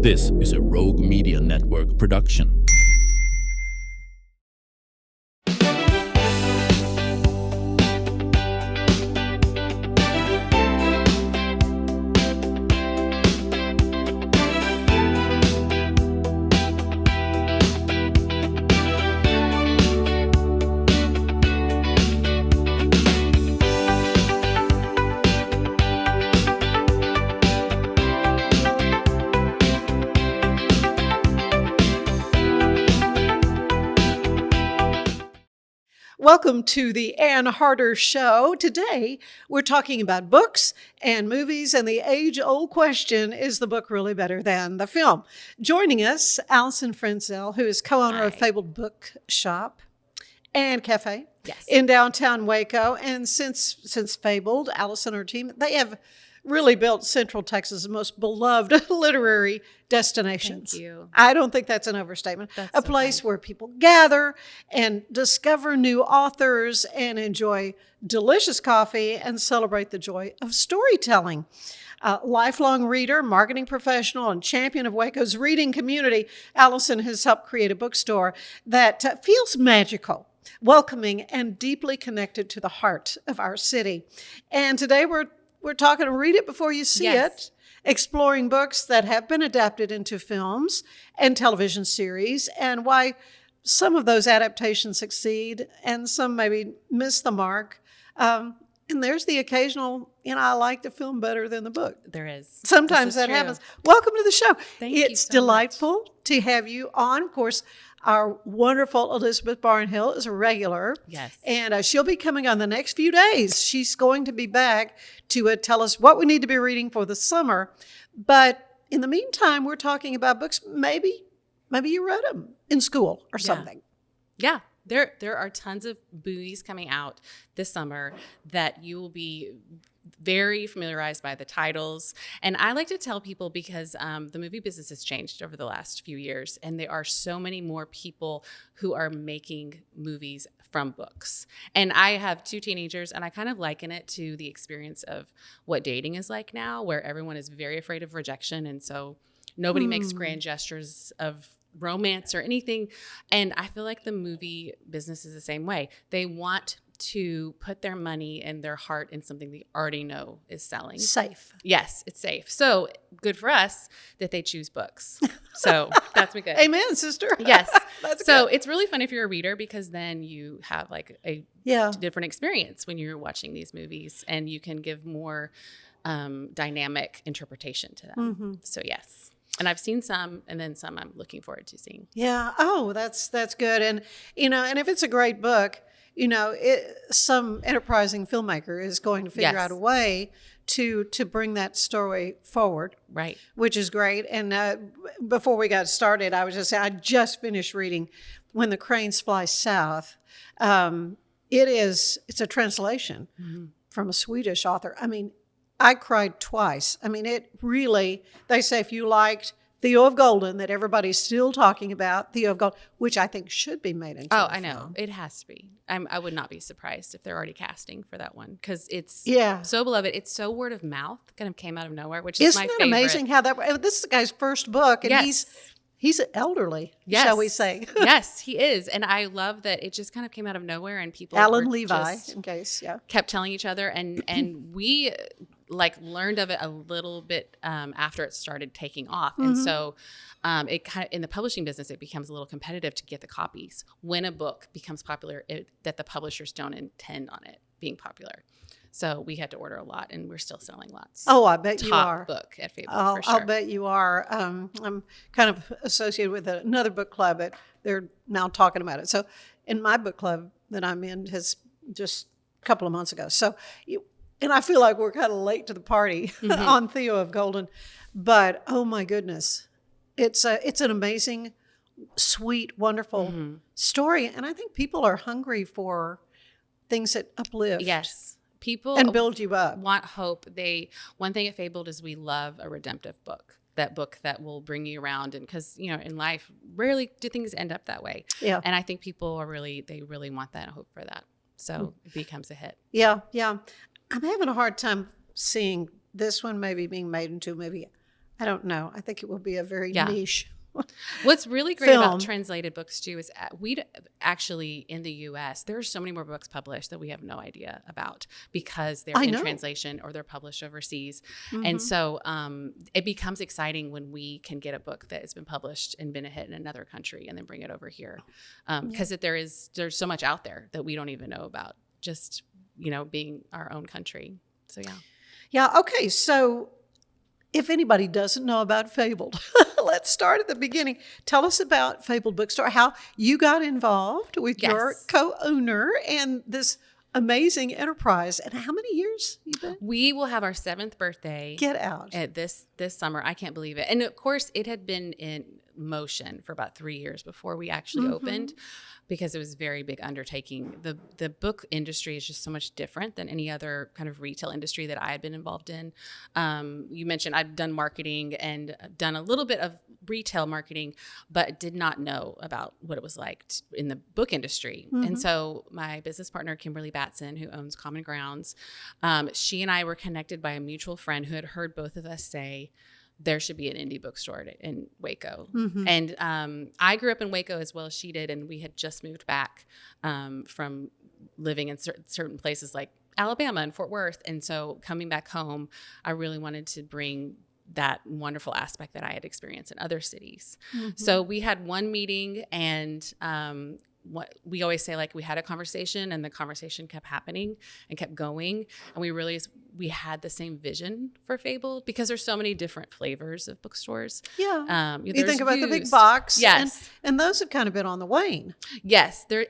This is a Rogue Media Network production. Welcome to the Ann Harder Show. Today, we're talking about books and movies, and the age-old question, is the book really better than the film? Joining us, Alison Frenzel, who is co-owner of Fabled Bookshop and Cafe in downtown Waco. And since Fabled, Alison and her team, they have really built Central Texas' most beloved literary destinations. Thank you. I don't think that's an overstatement. That's a place where people gather and discover new authors and enjoy delicious coffee and celebrate the joy of storytelling. Lifelong reader, marketing professional, and champion of Waco's reading community, Alison has helped create a bookstore that feels magical, welcoming, and deeply connected to the heart of our city. And today we're talking Read It Before You See It, exploring books that have been adapted into films and television series, and why some of those adaptations succeed and some maybe miss the mark. And there's the occasional, I like the film better than the book. There is. Sometimes that happens. Welcome to the show. Thank you It's so delightful to have you on. Of course, our wonderful Elizabeth Barnhill is a regular. Yes. And she'll be coming on the next few days. She's going to be back to tell us what we need to be reading for the summer. But in the meantime, we're talking about books. Maybe you read them in school or something. Yeah. There are tons of movies coming out this summer that you will be very familiarized by the titles. And I like to tell people because the movie business has changed over the last few years, and there are so many more people who are making movies from books. And I have two teenagers, and I kind of liken it to the experience of what dating is like now, where everyone is very afraid of rejection. And so nobody makes grand gestures of romance or anything. And I feel like the movie business is the same way. They want to put their money and their heart in something they already know is selling. Safe. Yes, it's safe. So good for us that they choose books. So that's good. Amen, sister. Yes. That's so good. it's really fun if you're a reader, because then you have like a different experience when you're watching these movies, and you can give more dynamic interpretation to them. Mm-hmm. So yes. And I've seen some, and then some I'm looking forward to seeing. Yeah. Oh, that's good. And, and if it's a great book, some enterprising filmmaker is going to figure out a way to bring that story forward. Right. Which is great. And before we got started, I was just saying, I just finished reading When the Cranes Fly South. It's a translation from a Swedish author. I mean, I cried twice. I mean, it really, they say if you liked Theo of Golden, that everybody's still talking about, Theo of Golden, which I think should be made into a I know. film. It has to be. I would not be surprised if they're already casting for that one, because it's so beloved. It's so word of mouth, kind of came out of nowhere, which is my favorite. Isn't it amazing how that, this is the guy's first book, and he's elderly, shall we say. Yes, he is. And I love that it just kind of came out of nowhere, and people Alan Levi, in case, kept telling each other, and we learned of it a little bit after it started taking off. And so it kind of, in the publishing business, it becomes a little competitive to get the copies. When a book becomes popular, that the publishers don't intend on it being popular. So we had to order a lot, and we're still selling lots. Oh, I bet you are. Top book at Fabled, for sure. I'll bet you are. I'm kind of associated with another book club that they're now talking about it. So in my book club that I'm in has just a couple of months ago. So and I feel like we're kind of late to the party on Theo of Golden. But, oh, my goodness, it's an amazing, sweet, wonderful story. And I think people are hungry for things that uplift. Yes. People and build you up. Want hope. One thing at Fabled is we love a redemptive book. That book that will bring you around, and because in life rarely do things end up that way. Yeah. And I think people they really want that and hope for that. So it becomes a hit. Yeah. I'm having a hard time seeing this one maybe being made into a movie. I don't know. I think it will be a very Yeah. niche. What's really great Film. about translated books too is we actually in the U.S. there are so many more books published that we have no idea about because they're I in know. translation or they're published overseas, Mhm. and so it becomes exciting when we can get a book that has been published and been a hit in another country and then bring it over here, because there's so much out there that we don't even know about. Just being our own country. So yeah. Yeah. Okay. So if anybody doesn't know about Fabled, let's start at the beginning. Tell us about Fabled Bookstore, how you got involved with your Yes. co-owner and this amazing enterprise, and how many years you've been? We will have our 7th birthday. Get out. At this summer. I can't believe it. And of course, it had been in motion for about 3 years before we actually opened, because it was a very big undertaking. The book industry is just so much different than any other kind of retail industry that I had been involved in. You mentioned I've done marketing and done a little bit of retail marketing, but did not know about what it was like in the book industry. And so my business partner, Kimberly Batson, who owns Common Grounds, she and I were connected by a mutual friend who had heard both of us say there should be an indie bookstore in Waco. And I grew up in Waco as well as she did, and we had just moved back from living in certain places like Alabama and Fort Worth. And so coming back home, I really wanted to bring that wonderful aspect that I had experienced in other cities. So we had one meeting, and what we always say, like, we had a conversation and the conversation kept happening and kept going. And we realized we had the same vision for Fabled because there's so many different flavors of bookstores. Yeah. You There's think about the big used. box. Yes. And those have kind of been on the wane. Yes. There's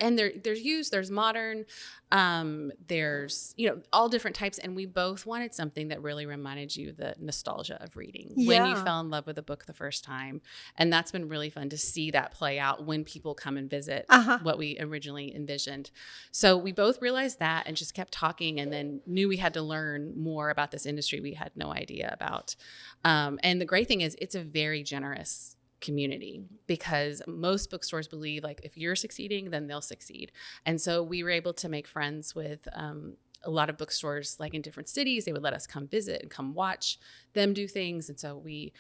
used, there's modern, there's, all different types. And we both wanted something that really reminded you the nostalgia of reading when you Yeah. fell in love with a book the first time. And that's been really fun to see that play out when people come and visit what we originally envisioned. So we both realized that and just kept talking, and then knew we had to learn more about this industry we had no idea about. And the great thing is it's a very generous community, because most bookstores believe, like, if you're succeeding, then they'll succeed. And so we were able to make friends with a lot of bookstores, like in different cities. They would let us come visit and come watch them do things. And so we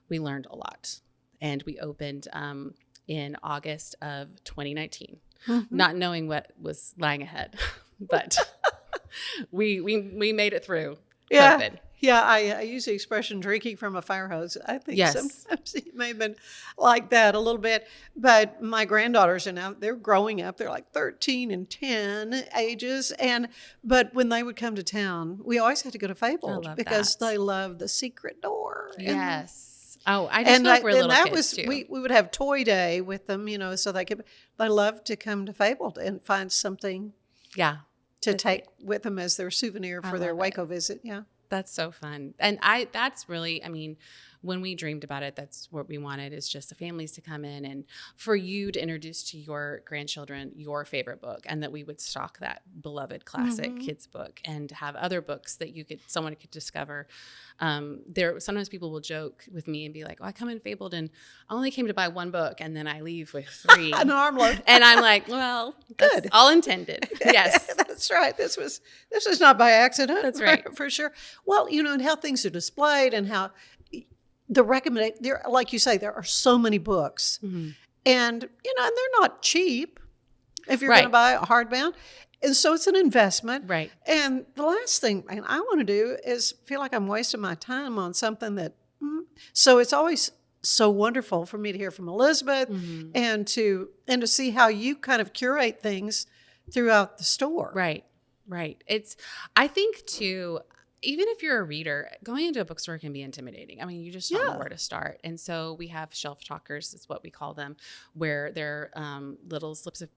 learned a lot. And we opened in August of 2019, not knowing what was lying ahead, but we made it through COVID. Yeah, I use the expression drinking from a fire hose. I think Yes. sometimes it may have been like that a little bit. But my granddaughters are now, they're growing up. They're like 13 and 10 ages. But when they would come to town, we always had to go to Fabled love because that. they love the secret door. Yes. Oh, I just feel like we're little kids too. We would have toy day with them, so they loved to come to Fabled and find something Yeah. to take with them as their souvenir for their love Waco visit. Yeah. That's so fun. And that's really, when we dreamed about it, that's what we wanted, is just the families to come in and for you to introduce to your grandchildren your favorite book, and that we would stock that beloved classic kids book and have other books that someone could discover. Sometimes people will joke with me and be like, "Oh, I come in Fabled and I only came to buy one book, and then I leave with 3." An armload. And I'm like, well, Good. that's all intended. Yes. That's right. This was not by accident. That's right. For sure. Well, and how things are displayed and how the recommendation, like you say, there are so many books, and and they're not cheap if you're going to buy a hardbound, and so it's an investment, Right. And the last thing I want to do is feel like I'm wasting my time on something that. So it's always so wonderful for me to hear from Elizabeth and to see how you kind of curate things throughout the store. Right. I think too, even if you're a reader, going into a bookstore can be intimidating. You just don't know where to start. And so we have shelf talkers, is what we call them, where they're little slips of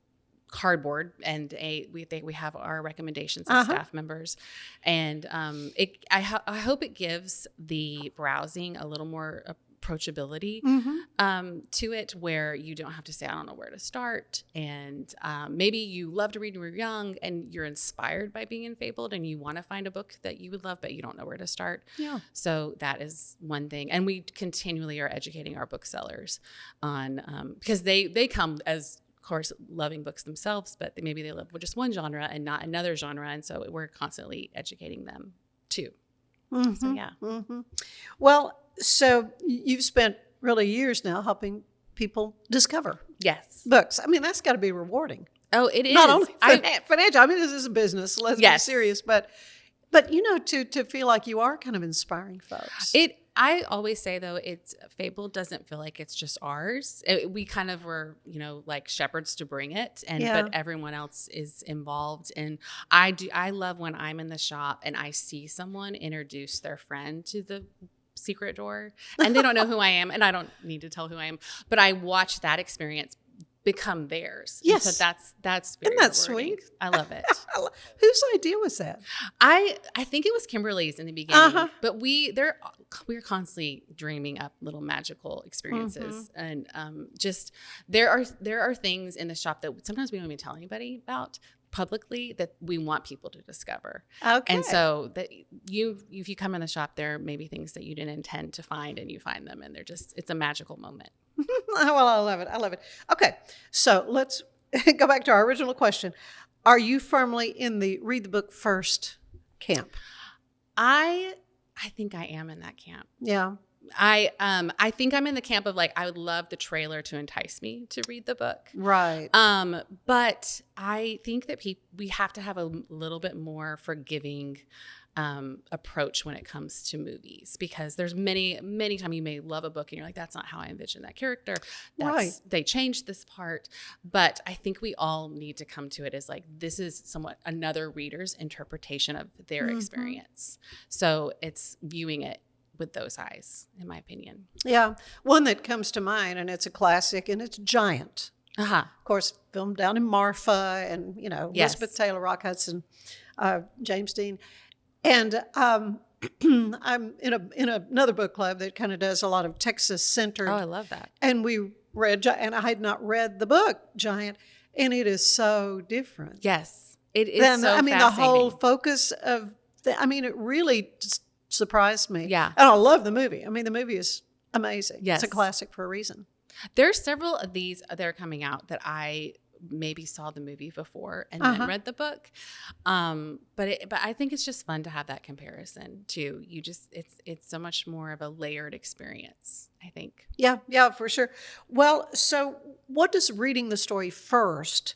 cardboard, and we have our recommendations of staff members. And I hope it gives the browsing a little more approachability to it, where you don't have to say, I don't know where to start. And maybe you love to read when you're young and you're inspired by being in Fabled and you want to find a book that you would love, but you don't know where to start. Yeah. So that is one thing. And we continually are educating our booksellers on, because they come as, of course, loving books themselves, but maybe they love just one genre and not another genre. And so we're constantly educating them too. So yeah. Well, So you've spent really years now helping people discover Yes. books. I mean, that's got to be rewarding. Oh, it is. Not only financial. I mean, this is a business. Let's be Yes. serious. But to feel like you are kind of inspiring folks. I always say though, Fabled doesn't feel like it's just ours. We kind of were, like shepherds to bring it, but everyone else is involved. And I love when I'm in the shop and I see someone introduce their friend to the secret door, and they don't know who I am, and I don't need to tell who I am, but I watch that experience become theirs. Yes. And so that's very Isn't that rewarding. sweet? I love it. Whose idea was that? I think it was Kimberly's in the beginning, but we're constantly dreaming up little magical experiences, and just there are things in the shop that sometimes we don't even tell anybody about publicly that we want people to discover. Okay. And so that if you come in the shop, there may be things that you didn't intend to find, and you find them, and it's a magical moment. Well, I love it. Okay, so let's go back to our original question. Are you firmly in the read the book first camp? I think I am in that camp. Yeah. I think I'm in the camp of like, I would love the trailer to entice me to read the book. Right. But I think that we have to have a little bit more forgiving approach when it comes to movies, because there's many times you may love a book and you're like, that's not how I envisioned that character. Right. They changed this part. But I think we all need to come to it as like, this is somewhat another reader's interpretation of their experience. So it's viewing it with those eyes, in my opinion. Yeah. One that comes to mind, and it's a classic, and it's Giant. Of course, filmed down in Marfa, and, Elizabeth Taylor, Rock Hudson, James Dean. And I'm in another book club that kind of does a lot of Texas-centered. Oh, I love that. And we read, and I had not read the book Giant, and it is so different. Yes, it is. Fascinating. The whole focus of it really just surprised me. Yeah, and I love the movie. I mean, the movie is amazing. Yes, it's a classic for a reason. There's several of these that are coming out that I maybe saw the movie before and then read the book. But I think it's just fun to have that comparison too. It's so much more of a layered experience, I think. Yeah, for sure. Well, so what does reading the story first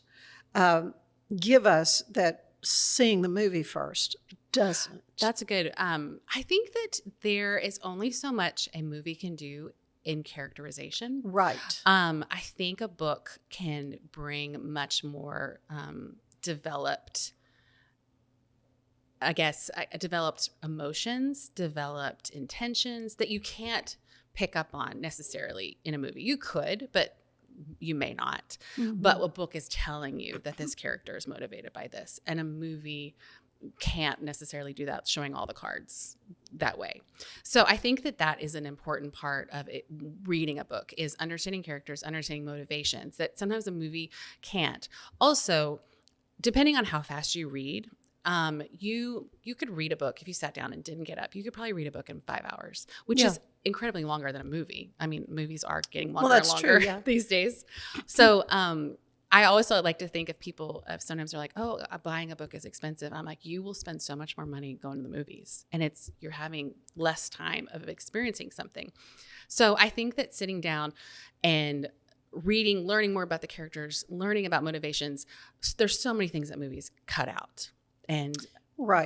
give us that seeing the movie first doesn't? That's a good, I think that there is only so much a movie can do in characterization. Right. I think a book can bring much more developed emotions, developed intentions that you can't pick up on necessarily in a movie. You could, but you may not. But a book is telling you that this character is motivated by this, and a movie can't necessarily do that, showing all the cards that way. So I think that is an important part of it, reading a book, is understanding characters, understanding motivations that sometimes a movie can't. Also, depending on how fast you read, you could read a book if you sat down and didn't get up. You could probably read a book in 5 hours, which is incredibly longer than a movie. I mean, movies are getting longer and longer these days. So I also like to think of people, sometimes they're like, oh, buying a book is expensive. I'm like, you will spend so much more money going to the movies, and you're having less time of experiencing something. So I think that sitting down and reading, learning more about the characters, learning about motivations, there's so many things that movies cut out. And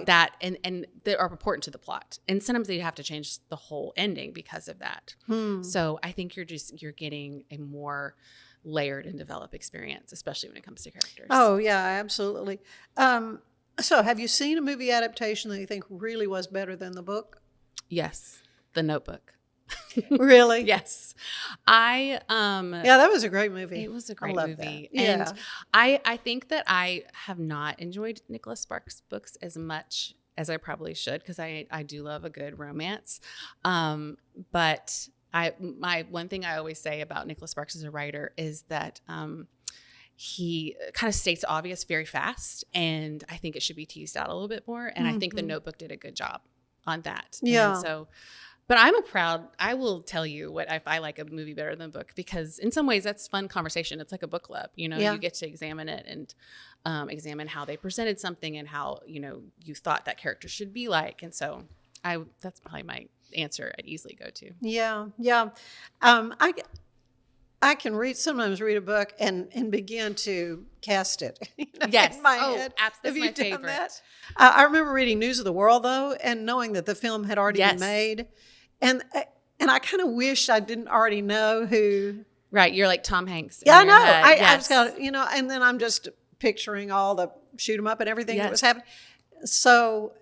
that and they are important to the plot, and sometimes they have to change the whole ending because of that. So I think you're getting a more layered and developed experience, especially when it comes to characters. Oh yeah, absolutely. So have you seen a movie adaptation that you think really was better than the book? Yes, The Notebook. Really? Yes. Yeah, that was a great movie. It was a great movie. That. Yeah. And I think that I have not enjoyed Nicholas Sparks' books as much as I probably should, because I do love a good romance. But my one thing I always say about Nicholas Sparks as a writer is that he kind of states the obvious very fast, and I think it should be teased out a little bit more. And I think The Notebook did a good job on that. Yeah. And so, but I will tell you what if I like a movie better than a book, because in some ways that's fun conversation. It's like a book club, you get to examine it and examine how they presented something and how, you thought that character should be like. And so that's probably answer I'd easily go to. Yeah, yeah. I can sometimes read a book and begin to cast it Yes. in my head. That's my favorite. That? I remember reading News of the World, though, and knowing that the film had already been made. And I kind of wished I didn't already know who. Right. You're like Tom Hanks. Yeah, I know. Yes. I was kind of, and then I'm just picturing all the shoot 'em up and everything that was happening. So,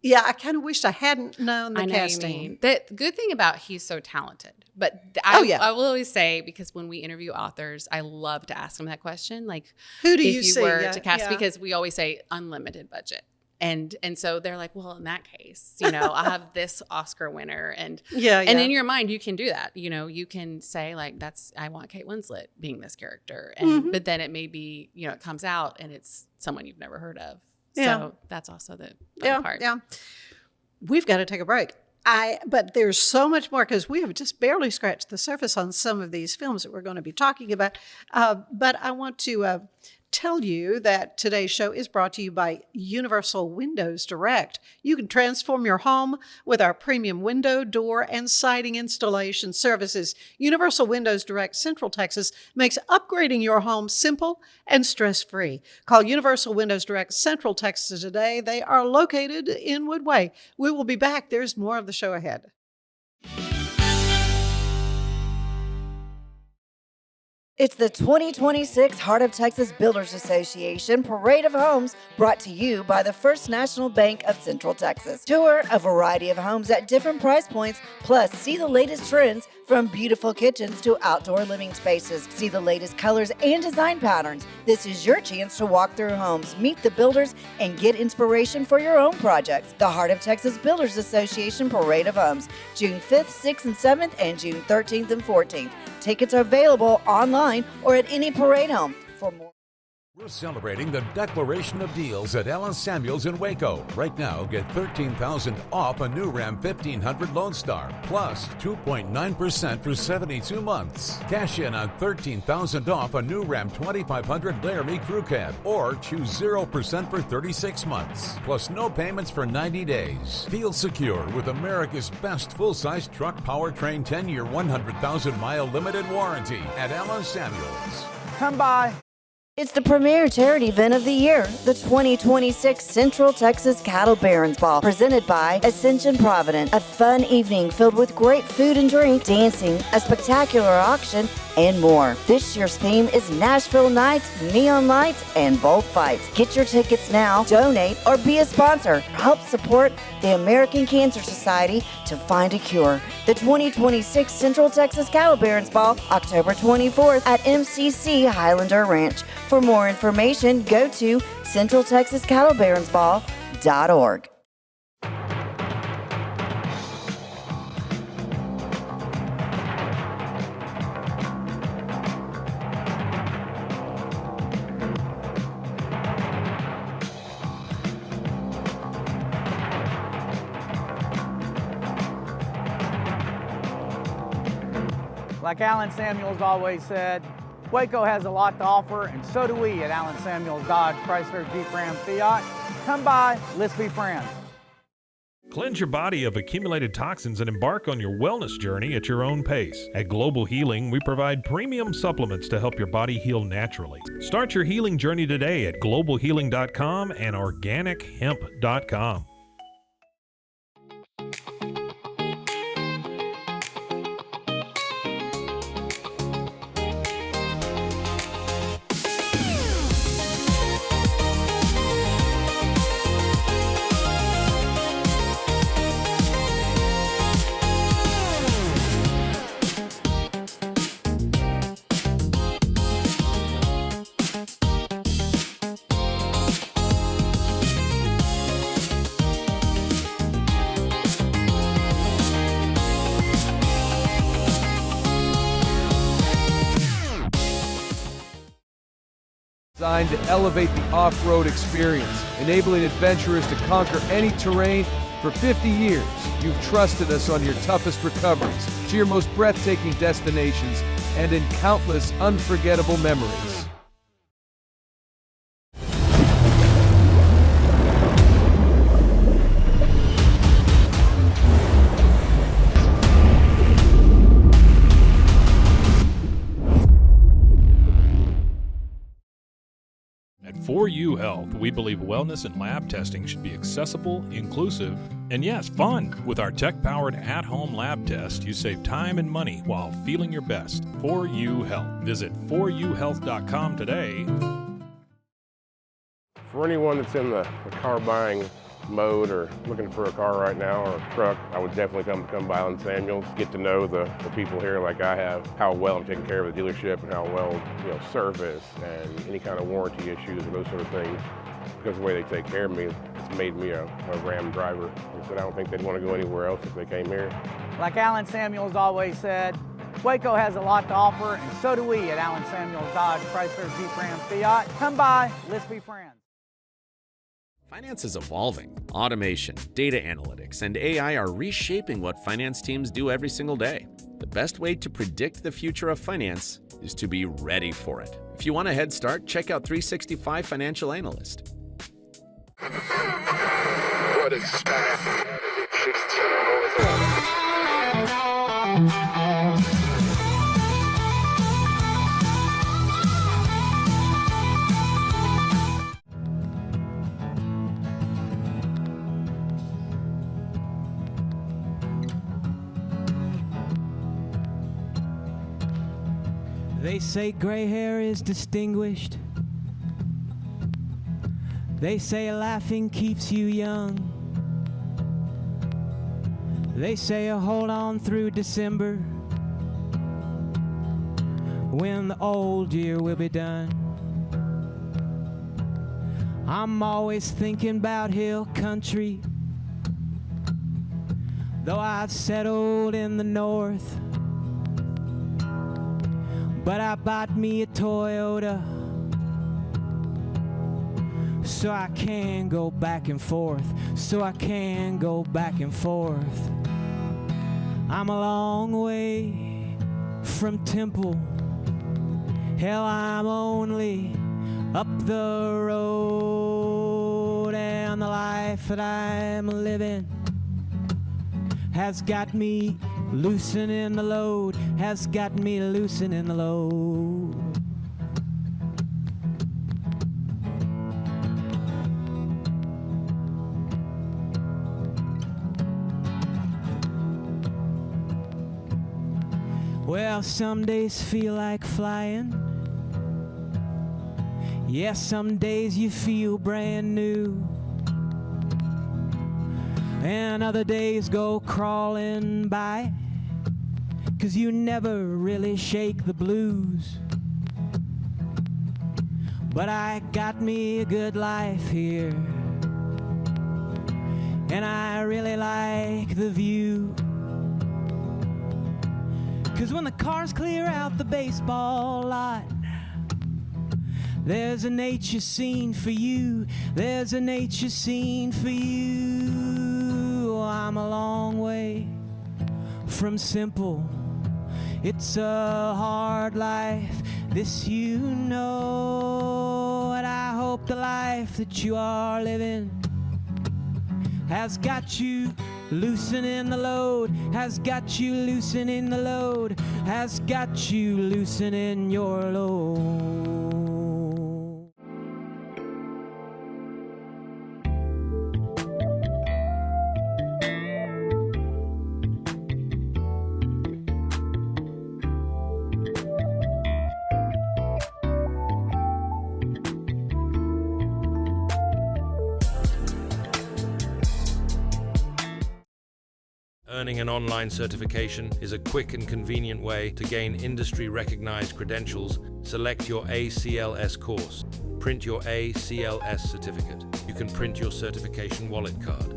yeah, I kind of wished I hadn't known the casting. The good thing about he's so talented, but I will always say, because when we interview authors, I love to ask them that question, like, who do if you see were to cast? Because we always say unlimited budget. And so they're like, well, in that case, I'll have this Oscar winner. And in your mind, you can do that. You can say, like, I want Kate Winslet being this character. And but then it may be, it comes out and it's someone you've never heard of. So that's also the fun part. Yeah. We've got to take a break. But there's so much more, because we have just barely scratched the surface on some of these films that we're going to be talking about. But I want to tell you that today's show is brought to you by Universal Windows Direct. You can transform your home with our premium window, door, and siding installation services. Universal Windows Direct Central Texas makes upgrading your home simple and stress-free. Call Universal Windows Direct Central Texas today. They are located in Woodway. We will be back. There's more of the show ahead. It's the 2026 Heart of Texas Builders Association Parade of Homes, brought to you by the First National Bank of Central Texas. Tour a variety of homes at different price points, plus see the latest trends from beautiful kitchens to outdoor living spaces. See the latest colors and design patterns. This is your chance to walk through homes, meet the builders, and get inspiration for your own projects. The Heart of Texas Builders Association Parade of Homes, June 5th, 6th, and 7th, and June 13th and 14th. Tickets are available online or at any parade home. For more, we're celebrating the Declaration of Deals at Allen Samuels in Waco. Right now, get $13,000 off a new Ram 1500 Lone Star, plus 2.9% for 72 months. Cash in on $13,000 off a new Ram 2500 Laramie Crew Cab, or choose 0% for 36 months, plus no payments for 90 days. Feel secure with America's best full-size truck powertrain 10-year, 100,000-mile limited warranty at Allen Samuels. Come by. it's the premier charity event of the year, the 2026 Central Texas Cattle Barons Ball, presented by Ascension Providence. A fun evening filled with great food and drink, dancing, a spectacular auction, and more. This year's theme is Nashville Nights, Neon Lights, and Bullfights. Get your tickets now, donate, or be a sponsor. Help support the American Cancer Society to find a cure. The 2026 Central Texas Cattle Barons Ball, October 24th at MCC Highlander Ranch. For more information, go to centraltexascattlebaronsball.org. Like Alan Samuels always said, Waco has a lot to offer, and so do we at Alan Samuels Dodge Chrysler Jeep Ram Fiat. Come by, let's be friends. Cleanse your body of accumulated toxins and embark on your wellness journey at your own pace. At Global Healing, we provide premium supplements to help your body heal naturally. Start your healing journey today at globalhealing.com and organichemp.com. Designed to elevate the off-road experience, enabling adventurers to conquer any terrain. For 50 years, you've trusted us on your toughest recoveries, to your most breathtaking destinations, and in countless unforgettable memories. For You Health, we believe wellness and lab testing should be accessible, inclusive, and yes, fun. With our tech-powered at-home lab test, you save time and money while feeling your best. For You Health. Visit foryouhealth.com today. For anyone that's in the car buying mode or looking for a car right now or a truck, I would definitely come by Allen Samuels, get to know the people here like I have, how well I'm taking care of the dealership and how well, service and any kind of warranty issues or those sort of things. Because of the way they take care of me, it's made me a Ram driver. And so I don't think they'd want to go anywhere else if they came here. Like Allen Samuels always said, Waco has a lot to offer, and so do we at Allen Samuels Dodge, Chrysler, Jeep, Ram, Fiat. Come by, let's be friends. Finance is evolving. Automation, data analytics, and AI are reshaping what finance teams do every single day. The best way to predict the future of finance is to be ready for it. If you want a head start, check out 365 Financial Analyst. What is They say gray hair is distinguished. They say laughing keeps you young. They say hold on through December when the old year will be done. I'm always thinking about hill country, though I've settled in the north. But I bought me a Toyota so I can go back and forth, so I can go back and forth. I'm a long way from Temple. Hell, I'm only up the road, and the life that I'm living has got me loosening the load, has got me loosening the load. Well, some days feel like flying. Yes, some days you feel brand new. And other days go crawling by, 'cause you never really shake the blues. But I got me a good life here, and I really like the view. 'Cause when the cars clear out the baseball lot, there's a nature scene for you, there's a nature scene for you. I'm a long way from simple. It's a hard life, this you know. And I hope the life that you are living has got you loosening the load, has got you loosening the load, has got you loosening your load. Earning an online certification is a quick and convenient way to gain industry-recognized credentials. Select your ACLS course. Print your ACLS certificate. You can print your certification wallet card.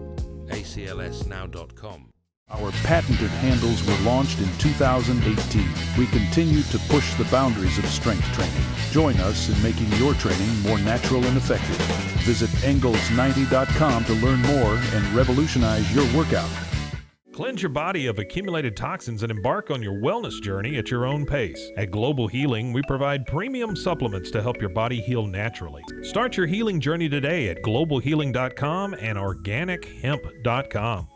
aclsnow.com. Our patented handles were launched in 2018. We continue to push the boundaries of strength training. Join us in making your training more natural and effective. Visit Engels90.com to learn more and revolutionize your workout. Cleanse your body of accumulated toxins and embark on your wellness journey at your own pace. At Global Healing, we provide premium supplements to help your body heal naturally. Start your healing journey today at globalhealing.com and organichemp.com.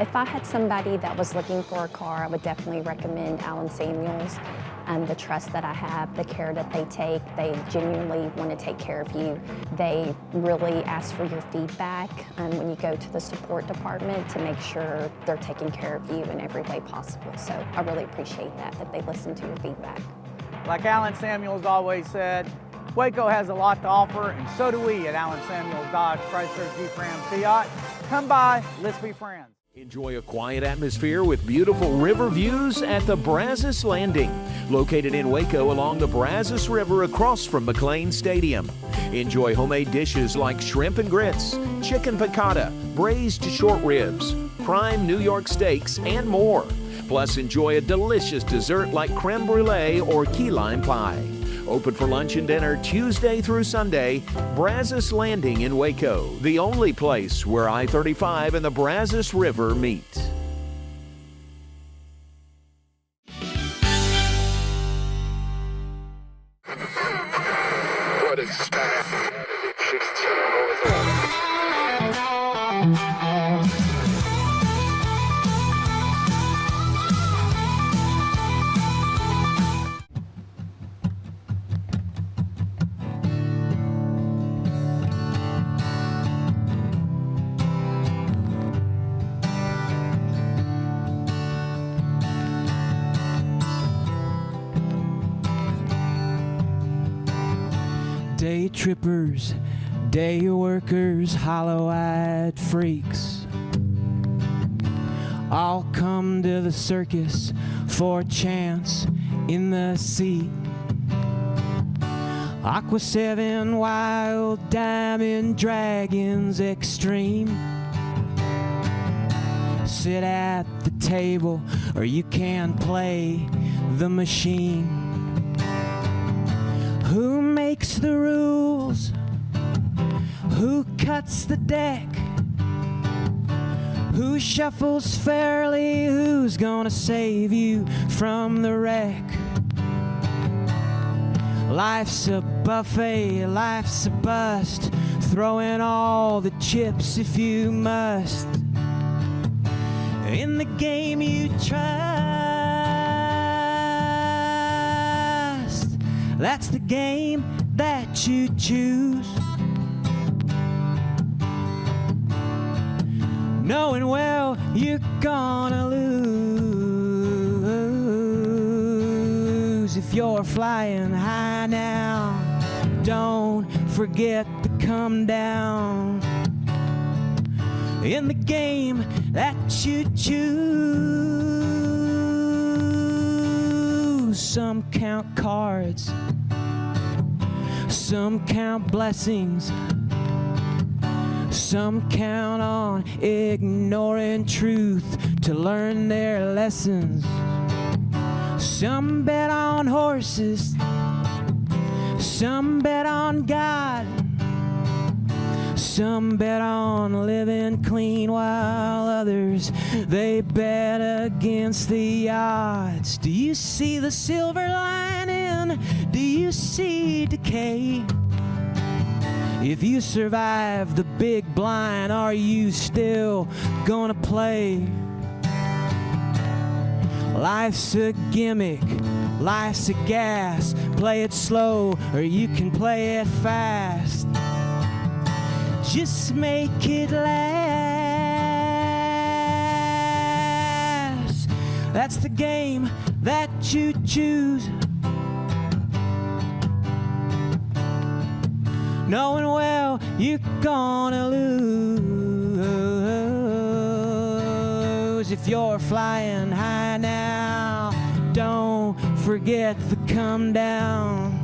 If I had somebody that was looking for a car, I would definitely recommend Allen Samuels. The trust that I have, the care that they take, they genuinely want to take care of you. They really ask for your feedback when you go to the support department to make sure they're taking care of you in every way possible. So I really appreciate that they listen to your feedback. Like Allen Samuels always said, Waco has a lot to offer, and so do we at Allen Samuels Dodge Chrysler Jeep Ram Fiat. Come by, let's be friends. Enjoy a quiet atmosphere with beautiful river views at the Brazos Landing, located in Waco along the Brazos River across from McLean Stadium. Enjoy homemade dishes like shrimp and grits, chicken piccata, braised short ribs, prime New York steaks, and more. Plus, enjoy a delicious dessert like creme brulee or key lime pie. Open for lunch and dinner Tuesday through Sunday. Brazos Landing in Waco, the only place where I-35 and the Brazos River meet. What is that? Day trippers, day workers, hollow-eyed freaks all come to the circus for a chance in the seat. Aqua 7, Wild Diamond, Dragons Extreme. Sit at the table or you can play the machine. Who makes the rules? Who cuts the deck? Who shuffles fairly? Who's gonna save you from the wreck? Life's a buffet, life's a bust. Throw in all the chips if you must. In the game you trust, that's the game that you choose. Knowing well you're gonna lose. If you're flying high now, don't forget to come down. In the game that you choose, some count cards, some count blessings, some count on ignoring truth to learn their lessons. Some bet on horses, some bet on God, some bet on living clean while others, they bet against the odds. Do you see the silver lining? Do you see decay? If you survive the big blind, are you still gonna play? Life's a gimmick, life's a gas. Play it slow or you can play it fast. Just make it last. That's the game that you choose. Knowing well you're gonna lose. If you're flying high now, don't forget to come down.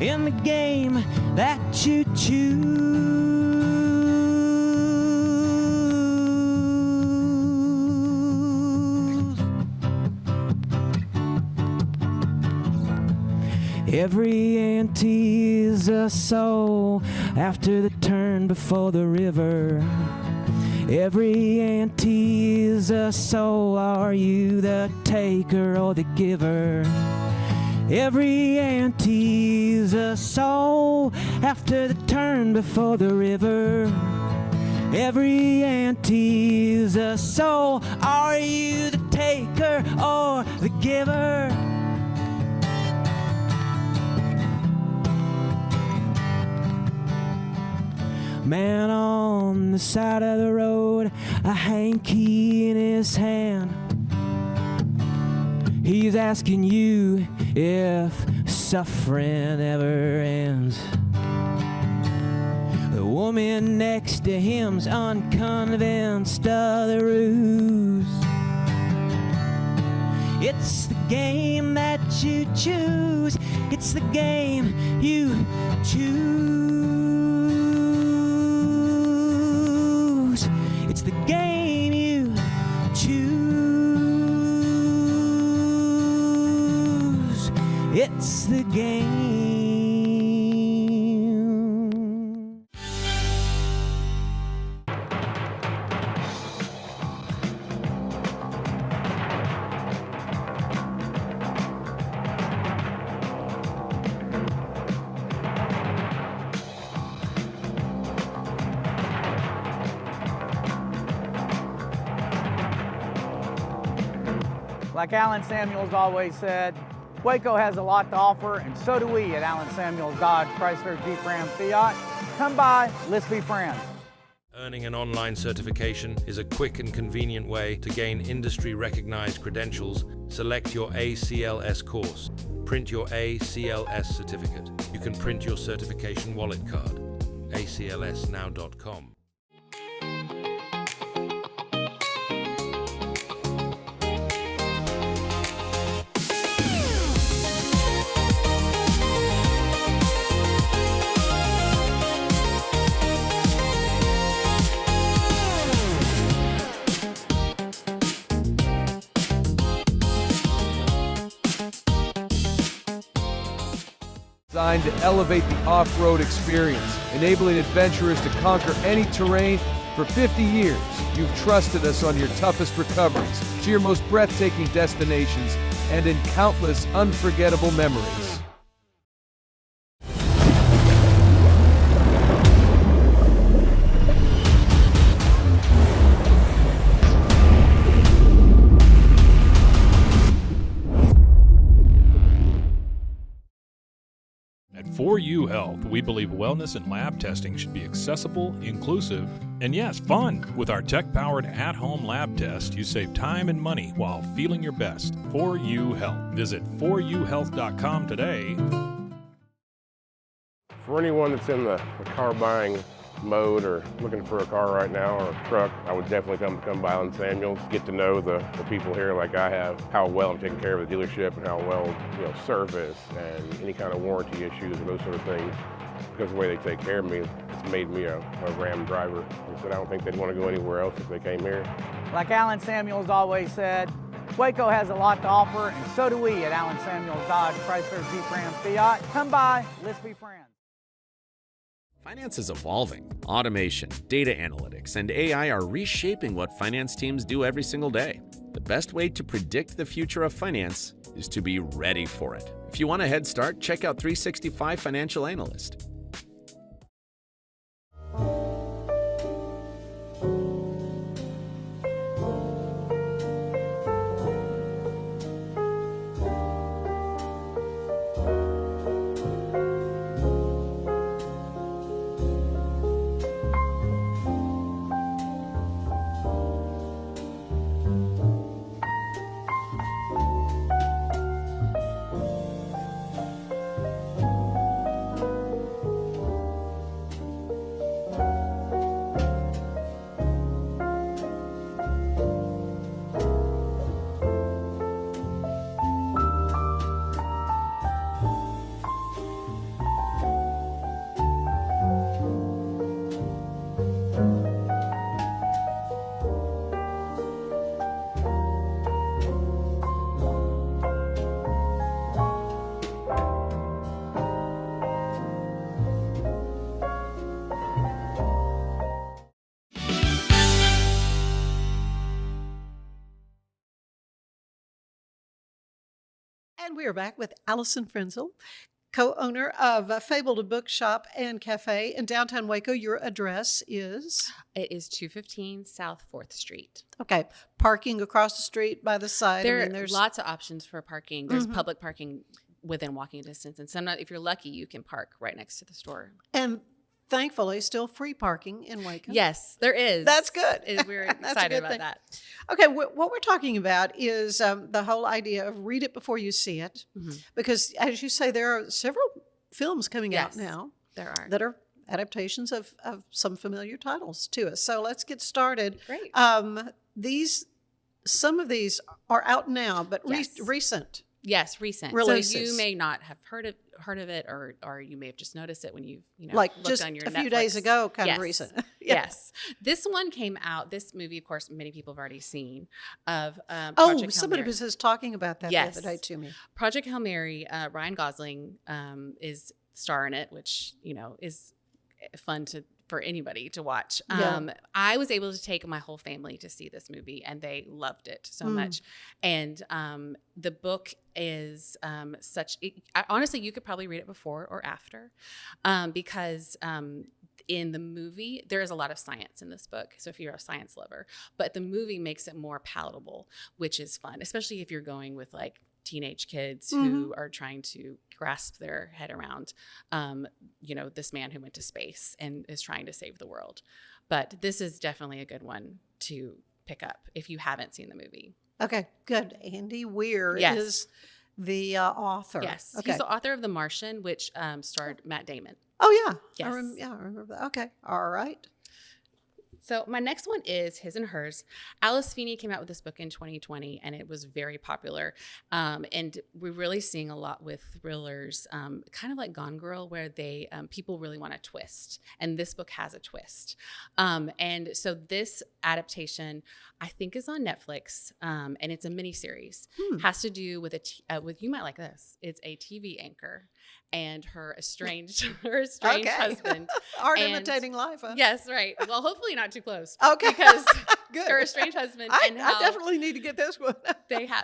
In the game that you choose. Every ante is a soul after the turn before the river. Every ante is a soul. Are you the taker or the giver? Every ante is a soul after the turn before the river. Every auntie's a soul. Are you the taker or the giver? Man on the side of the road, a hanky in his hand. He's asking you if suffering ever ends. The woman next to him's unconvinced of the ruse. It's the game that you choose. It's the game you choose. It's the game you choose. It's the game. Like Alan Samuels always said, Waco has a lot to offer, and so do we at Alan Samuels Dodge Chrysler Jeep Ram Fiat. Come by, let's be friends. Earning an online certification is a quick and convenient way to gain industry-recognized credentials. Select your ACLS course. Print your ACLS certificate. You can print your certification wallet card. aclsnow.com. Designed to elevate the off-road experience, enabling adventurers to conquer any terrain. For 50 years, you've trusted us on your toughest recoveries, to your most breathtaking destinations, and in countless unforgettable memories. At 4U Health, we believe wellness and lab testing should be accessible, inclusive, and yes, fun. With our tech-powered at-home lab test, you save time and money while feeling your best. 4U Health. Visit 4uhealth.com today. For anyone that's in the car buying mode or looking for a car right now or a truck, I would definitely come by Alison Samuels, get to know the people here like I have, how well I'm taking care of the dealership and how well, service and any kind of warranty issues or those sort of things. Because of the way they take care of me, it's made me a Ram driver. I said I don't think they'd want to go anywhere else if they came here. Like Alan Samuels always said, Waco has a lot to offer, and so do we at Alan Samuels Dodge Chrysler Jeep Ram Fiat. Come by, let's be friends. Finance is evolving. Automation, data analytics, and AI are reshaping what finance teams do every single day. The best way to predict the future of finance is to be ready for it. If you want a head start, check out 365 Financial Analyst. And we are back with Alison Frenzel, co-owner of Fabled Bookshop and Cafe in downtown Waco. Your address is? It is 215 South 4th Street. Okay. Parking across the street by the side. There's lots of options for parking. There's public parking within walking distance. And sometimes, if you're lucky, you can park right next to the store. And thankfully, still free parking in Waco. Yes, there is. That's good. We're excited about that. Okay, what we're talking about is the whole idea of read it before you see it. Because, as you say, there are several films coming out now. There are. That are adaptations of some familiar titles to us. So let's get started. Great. Some of these are out now, but recent. Yes, recent releases. So you may not have heard of it, or you may have just noticed it when you like looked just on your a Netflix. few days ago, kind of recent. Yes, this one came out. This movie, of course, many people have already seen. Of somebody was just talking about that the other day to me. Project Hail Mary. Ryan Gosling is starring it, which is fun for anybody to watch. I was able to take my whole family to see this movie, and they loved it so much. And the book is honestly, you could probably read it before or after, because in the movie, there is a lot of science in this book. So if you're a science lover, but the movie makes it more palatable, which is fun, especially if you're going with like teenage kids who are trying to grasp their head around, this man who went to space and is trying to save the world. But this is definitely a good one to pick up if you haven't seen the movie. Okay, good. Andy Weir is the author. Yes, okay. He's the author of The Martian, which starred Matt Damon. Oh, yeah. Yes. I remember that. Okay, all right. So my next one is His and Hers. Alice Feeney came out with this book in 2020, and it was very popular. And we're really seeing a lot with thrillers, kind of like Gone Girl, where they people really want a twist. And this book has a twist. And so this adaptation, I think, is on Netflix, and it's a miniseries. Has to do with with you might like this. It's a TV anchor and her estranged husband. Art imitating life, huh? Yes, right. Well, hopefully not too close. Okay. Because good. Her estranged husband I definitely need to get this one.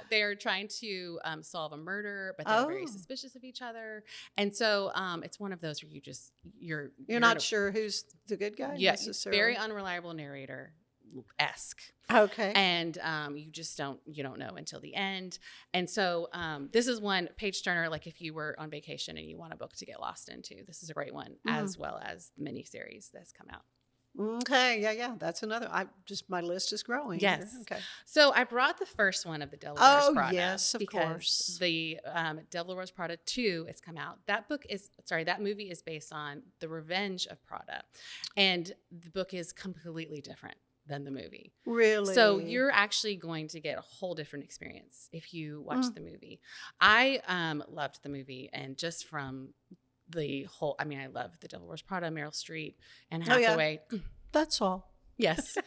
they are trying to solve a murder, but they're very suspicious of each other. And so it's one of those where you're not sure who's the good guy necessarily. Very unreliable narrator-esque. Okay. And you don't know until the end. And so this is one page turner, like if you were on vacation and you want a book to get lost into, this is a great one, as well as the miniseries that's come out. Okay, yeah, that's another. My list is growing. Yes. Here. Okay. So I brought the first one of the Devil Wears Prada. Yes, of because course. The Devil Wears Prada 2 has come out. That movie is based on The Revenge of Prada, and the book is completely different than the movie. Really? So you're actually going to get a whole different experience if you watch the movie. I loved the movie, and just from the whole, I love The Devil Wears Prada, Meryl Streep, and Hathaway. Oh, yeah. That's all. Yes.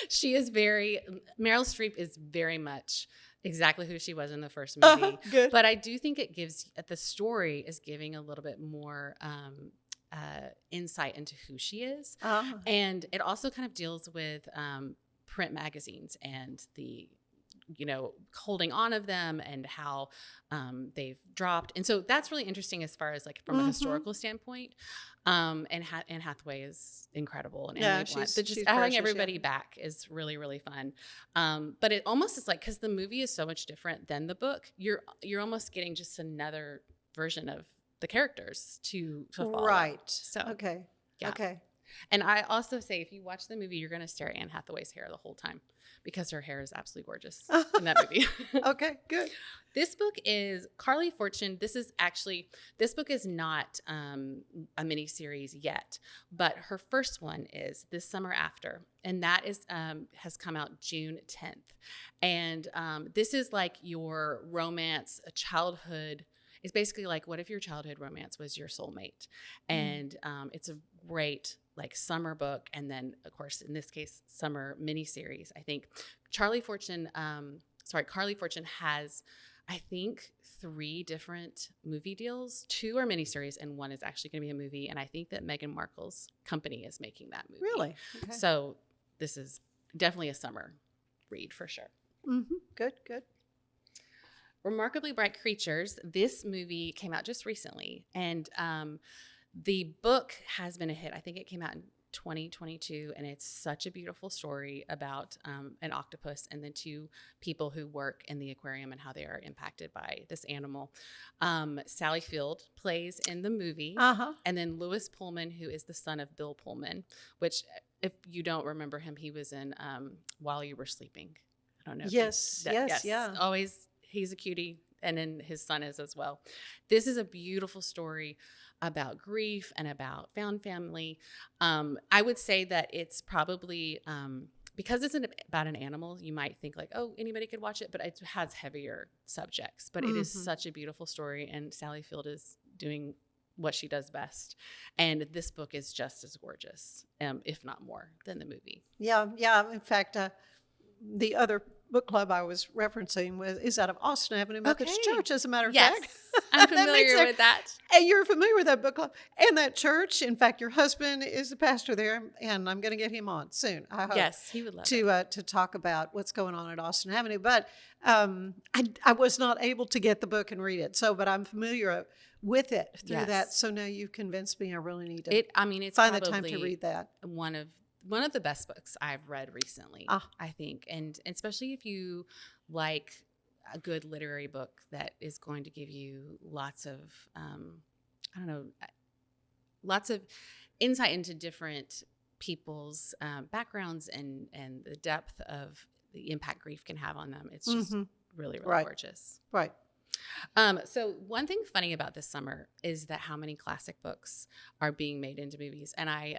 Meryl Streep is very much exactly who she was in the first movie. Good. But I do think the story is giving a little bit more insight into who she is. And it also kind of deals with print magazines and the holding on of them and how they've dropped. And so that's really interesting as far as like from a historical standpoint. And Anne Hathaway is incredible. And she's having everybody back is really, really fun. But it almost is like, because the movie is so much different than the book, you're almost getting just another version of the characters to follow. Right. So okay. Yeah. Okay. And I also say, if you watch the movie, you're going to stare at Anne Hathaway's hair the whole time because her hair is absolutely gorgeous in that movie. Okay, good. This book is Carly Fortune. This book is not a mini series yet, but her first one is This Summer After, and that is has come out June 10th. And this is like your romance, a childhood. It's basically like, what if your childhood romance was your soulmate? And it's a great like summer book, and then of course in this case summer miniseries. I think Carly Fortune has, I think, 3 different movie deals. 2 are miniseries, and 1 is actually going to be a movie. And I think that Meghan Markle's company is making that movie. Really? Okay. So this is definitely a summer read for sure. Good. Remarkably Bright Creatures. This movie came out just recently, and the book has been a hit. I think it came out in 2022, and it's such a beautiful story about an octopus and the two people who work in the aquarium and how they are impacted by this animal. Sally Field plays in the movie, and then Lewis Pullman, who is the son of Bill Pullman, which, if you don't remember him, he was in While You Were Sleeping. I don't know. Yes, yeah. Always, he's a cutie, and then his son is as well. This is a beautiful story about grief and about found family. I would say that it's probably, because it's about an animal, you might think like, oh, anybody could watch it, but it has heavier subjects. But it is such a beautiful story, and Sally Field is doing what she does best. And this book is just as gorgeous, if not more, than the movie. Yeah. In fact, the other book club I was referencing is out of Austin Avenue Methodist Church, as a matter of fact. I'm familiar with that. And you're familiar with that book club and that church. In fact, your husband is the pastor there, and I'm going to get him on soon, I hope. Yes, he would love to talk about what's going on at Austin Avenue. But I was not able to get the book and read it, but I'm familiar with it through that. So now you've convinced me I really need to it's find the time to read that. One of the best books I've read recently, I think. And especially if you like a good literary book that is going to give you lots of, lots of insight into different people's backgrounds and the depth of the impact grief can have on them. It's just really, really gorgeous. Right. So one thing funny about this summer is that how many classic books are being made into movies. And I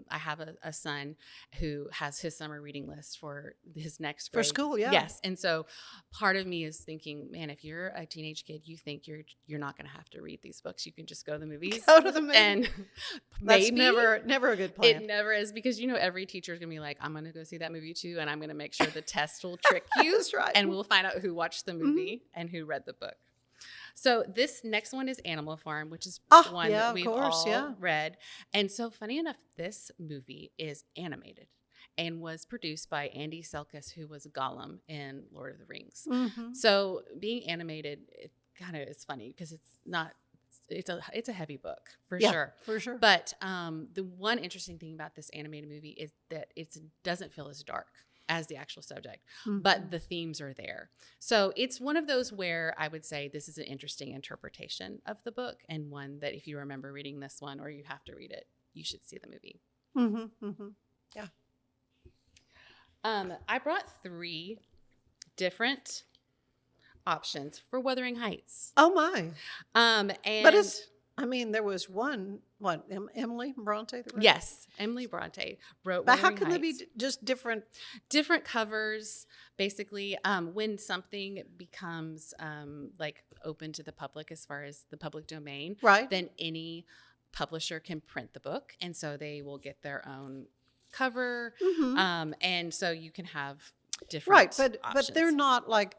have a son who has his summer reading list for his next grade. For school, yeah. Yes. And so part of me is thinking, man, if you're a teenage kid, you think you're not going to have to read these books. You can just go to the movies. Go to the movies. And that's maybe never a good plan. It never is, because every teacher is going to be like, I'm going to go see that movie too, and I'm going to make sure the test will trick you. That's right. And we'll find out who watched the movie and who read the book. So this next one is Animal Farm, which is one that we've all read. And so funny enough, this movie is animated and was produced by Andy Serkis, who was Gollum in Lord of the Rings. So being animated, it kind of is funny because it's a heavy book for sure. But the one interesting thing about this animated movie is that it doesn't feel as dark as the actual subject, but the themes are there. So it's one of those where I would say this is an interesting interpretation of the book, and one that if you remember reading this one or you have to read it, you should see the movie. Yeah. I brought 3 different options for Wuthering Heights. Oh my. But there was one, Emily Bronte? Yes, Emily Bronte wrote But Wuthering how can Heights. they be just different? Different covers, basically. When something becomes open to the public as far as the public domain, then any publisher can print the book, and so they will get their own cover. And so you can have different but they're not like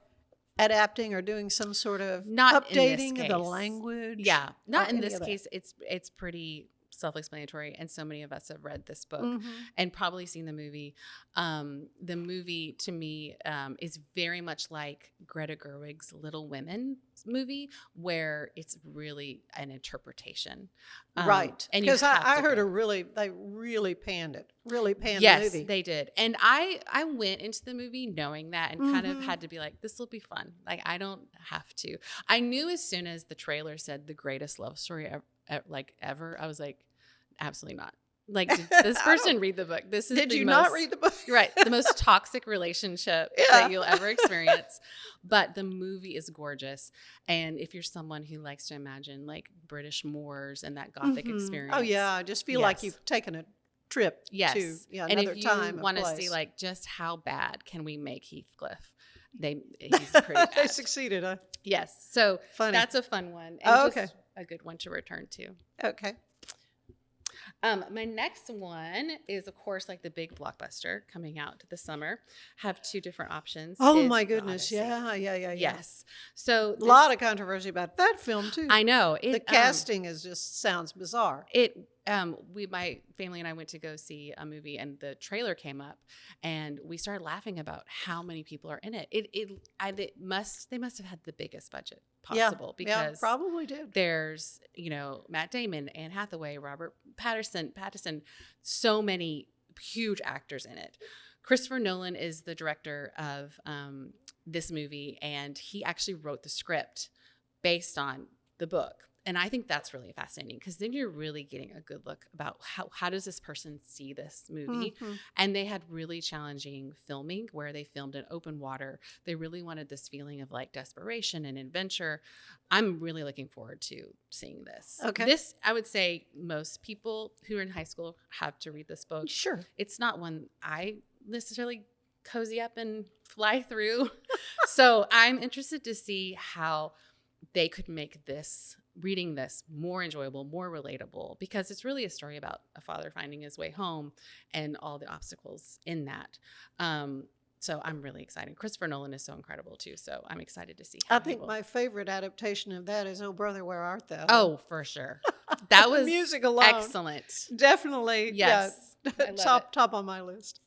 adapting or doing some sort of not updating of the language. Yeah, not in this case. It's pretty self-explanatory, and so many of us have read this book and probably seen the movie. The movie to me is very much like Greta Gerwig's Little Women movie, where it's really an interpretation. Right. And because I heard they really panned it. Really panned the movie. Yes, they did. And I went into the movie knowing that, and kind of had to be like, this will be fun. Like, I don't have to. I knew as soon as the trailer said the greatest love story ever, I was like, absolutely not. Like, did this person read the book? Did you not read the book? Right. The most toxic relationship that you'll ever experience. But the movie is gorgeous. And if you're someone who likes to imagine like British moors and that Gothic experience. Oh, yeah. I just feel like you've taken a trip to another time. And if you want to see like just how bad can we make Heathcliff, he's pretty bad. They succeeded, huh? Yes. So funny. That's a fun one. And just a good one to return to. Okay. My next one is, of course, like the big blockbuster coming out this summer. Have 2 different options. Oh my goodness! Yeah. Yes. So a lot of controversy about that film too. I know the casting sounds bizarre. It my family and I went to go see a movie, and the trailer came up, and we started laughing about how many people are in it. They must have had the biggest budget possible, because probably did. There's, Matt Damon, Anne Hathaway, Robert Pattinson, so many huge actors in it. Christopher Nolan is the director of this movie, and he actually wrote the script based on the book. And I think that's really fascinating, because then you're really getting a good look about how does this person see this movie. Mm-hmm. And they had really challenging filming where they filmed in open water. They really wanted this feeling of like desperation and adventure. I'm really looking forward to seeing this. Okay. This, I would say most people who are in high school have to read this book. Sure. It's not one I necessarily cozy up and fly through. So I'm interested to see how they could make reading this more enjoyable, more relatable, because it's really a story about a father finding his way home and all the obstacles in that. So I'm really excited. Christopher Nolan is so incredible too. So I'm excited to see. I think my favorite adaptation of that is "Oh Brother, Where Art Thou?" Oh, for sure. That was music alone. Excellent. Definitely. Yes. Yeah, top on my list.